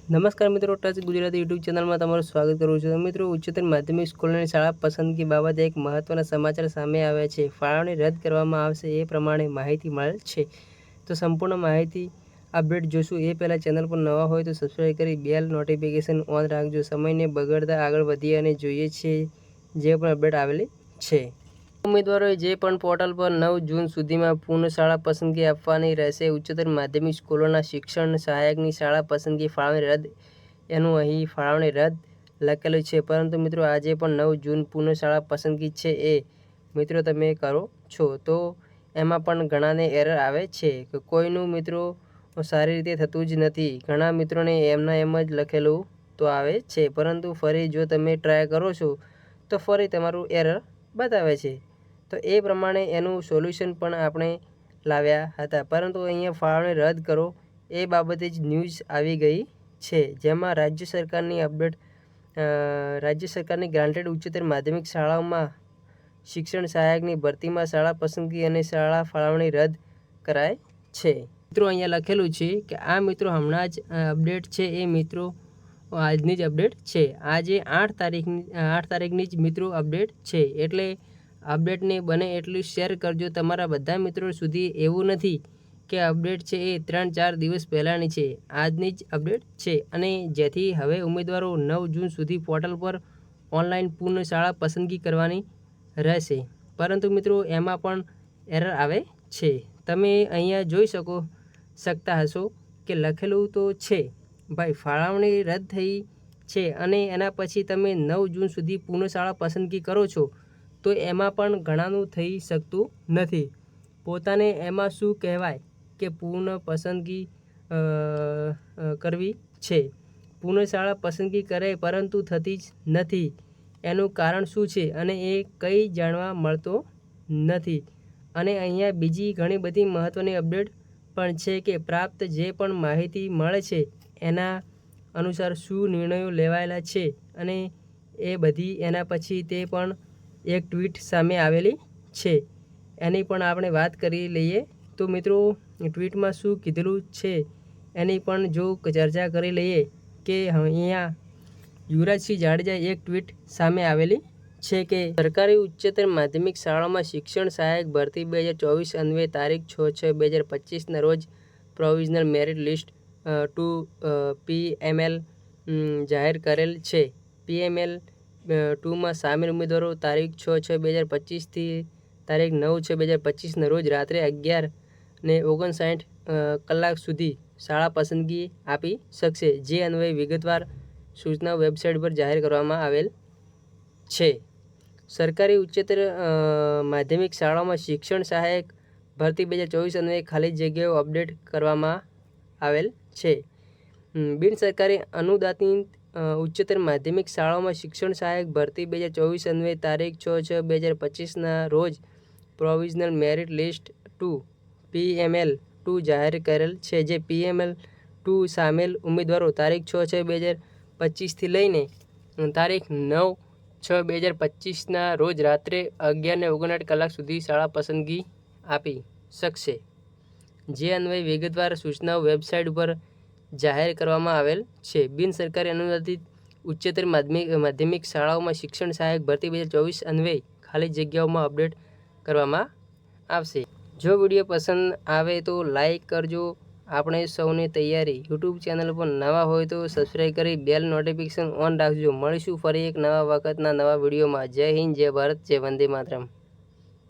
નમસ્કાર મિત્રો, touch Gujarati YouTube ચેનલમાં તમારું સ્વાગત કરું છું. મિત્રો, ઉચ્ચતર માધ્યમિક સ્કૂલોની શાળા પસંદગી બાબતે એક મહત્વના સમાચાર સામે આવ્યા છે. ફાળવણી રદ કરવામાં આવશે એ પ્રમાણે માહિતી મળેલ છે. તો સંપૂર્ણ માહિતી અપડેટ જોશું એ પહેલાં ચેનલ પર નવા હોય તો સબસ્ક્રાઈબ કરી બેલ નોટિફિકેશન ઓન રાખજો. સમયને બગડતા આગળ વધીએ અને જોઈએ છીએ જે પણ અપડેટ આવેલી છે. ઉમેદવારોએ જે પણ પોર્ટલ પર 9 જૂન સુધીમાં પૂર્ણ શાળા પસંદગી આપવાની રહેશે. ઉચ્ચતર માધ્યમિક સ્કૂલોના શિક્ષણ સહાયકની શાળા પસંદગી ફાળવણી રદ એનું અહીં ફાળવણી રદ લખેલું છે, પરંતુ મિત્રો આજે પણ 9 જૂન પૂર્ણ શાળા પસંદગી છે એ મિત્રો તમે કરો છો તો એમાં પણ ઘણાને એરર આવે છે કે કોઈનું મિત્રો સારી રીતે થતું જ નથી. ઘણા મિત્રોને એમના એમ જ લખેલું તો આવે છે, પરંતુ ફરી જો તમે ટ્રાય કરો છો તો ફરી તમારું એરર બતાવે છે. તો એ પ્રમાણે એનું સોલ્યુશન પણ આપણે લાવ્યા હતા, પરંતુ અહીંયા ફાળવણી રદ કરો એ બાબતે જ ન્યૂઝ આવી ગઈ છે, જેમાં રાજ્ય સરકારની અપડેટ રાજ્ય સરકારની ગ્રાન્ટેડ ઉચ્ચતર માધ્યમિક શાળાઓમાં શિક્ષણ સહાયકની ભરતીમાં શાળા પસંદગી અને શાળા ફાળવણી રદ કરાય છે. મિત્રો અહીંયા લખેલું છે કે આ મિત્રો હમણાં જ અપડેટ છે એ મિત્રો આજની જ અપડેટ છે. આજે 8 તારીખની જ મિત્રો અપડેટ છે, એટલે અપડેટને બને એટલું શેર કરજો તમારા બધા મિત્રો સુધી. એવું નથી કે અપડેટ છે એ 3-4 દિવસ પહેલાંની છે, આજની જ અપડેટ છે, અને જેથી હવે ઉમેદવારો 9 જૂન સુધી પોર્ટલ પર ઓનલાઈન પૂર્ણ શાળા પસંદગી કરવાની રહેશે. પરંતુ મિત્રો એમાં પણ એરર આવે છે. તમે અહીંયા જોઈ શકતા હશો કે લખેલું તો છે ભાઈ ફાળવણી રદ થઈ છે, અને એના પછી તમે 9 જૂન સુધી પૂર્ણ શાળા પસંદગી કરો છો તો એમાં પણ ઘણાનું થઈ શકતું નથી. પોતાને એમાં શું કહેવાય કે પૂર્ણ પસંદગી કરવી છે, પૂર્ણ શાળા પસંદગી કરે પરંતુ થતી જ નથી. એનું કારણ શું છે અને એ કંઈ જાણવા મળતો નથી. અને અહીંયા બીજી ઘણી બધી મહત્ત્વની અપડેટ પણ છે કે પ્રાપ્ત જે પણ માહિતી મળે છે એના અનુસાર શું નિર્ણયો લેવાયેલા છે અને એ બધી એના પછી તે પણ એક ટ્વીટ સામે આવેલી છે, એની પણ આપણે વાત કરી લઈએ. તો મિત્રો ટ્વીટમાં શું કીધેલું છે એની પણ જો ચર્ચા કરી લઈએ કે અહીંયા યુવરાજસિંહ જાડેજા એક ટ્વીટ સામે આવેલી છે કે સરકારી ઉચ્ચતર માધ્યમિક શાળામાં શિક્ષણ સહાયક ભરતી 2024 અન્વયે તારીખ 6/6/2025ના રોજ પ્રોવિઝનલ મેરિટ લિસ્ટ 2 PML જાહેર કરેલ છે. PML 2માં સામેલ ઉમેદવારો તારીખ 6/6/2025થી તારીખ 9/6/2025ના રોજ રાત્રે 11:59 કલાક સુધી શાળા પસંદગી આપી શકશે. જે અન્વયે વિગતવાર સૂચનાઓ વેબસાઇટ પર જાહેર કરવામાં આવેલ છે. સરકારી ઉચ્ચતર માધ્યમિક શાળાઓમાં શિક્ષણ સહાયક ભરતી 2024 અન્વયે ખાલી જગ્યાઓ અપડેટ કરવામાં આવેલ છે. બિનસરકારી અનુદાનિત ઉચ્ચતર માધ્યમિક શાળાઓમાં શિક્ષણ સહાયક ભરતી 2024 અન્વયે તારીખ 6/6/2025ના રોજ પ્રોવિઝનલ મેરિટ લિસ્ટ 2 PML 2 જાહેર કરેલ છે. જે PML 2 સામેલ ઉમેદવારો તારીખ 6/6/2025થી લઈને તારીખ 9/6/2025ના રોજ રાત્રે 11:59 કલાક સુધી શાળા પસંદગી આપી શકશે. જે અન્વયે વિગતવાર સૂચનાઓ વેબસાઇટ પર જાહેર કરવામાં આવેલ છે. બિનસરકારી અનુદાનિત ઉચ્ચતર માધ્યમિક શાળાઓમાં શિક્ષણ સહાયક ભરતી 2024 અન્વયે ખાલી જગ્યાઓમાં અપડેટ કરવામાં આવશે. જો વિડીયો પસંદ આવે તો લાઈક કરજો. આપણે સૌને તૈયારી યુટ્યુબ ચેનલ પર નવા હોય તો સબસ્ક્રાઈબ કરી બેલ નોટિફિકેશન ઓન રાખજો. મળીશું ફરી એક નવા વખતના નવા વિડીયોમાં. જય હિન્દ, જય ભારત, જય વંદે માતરમ.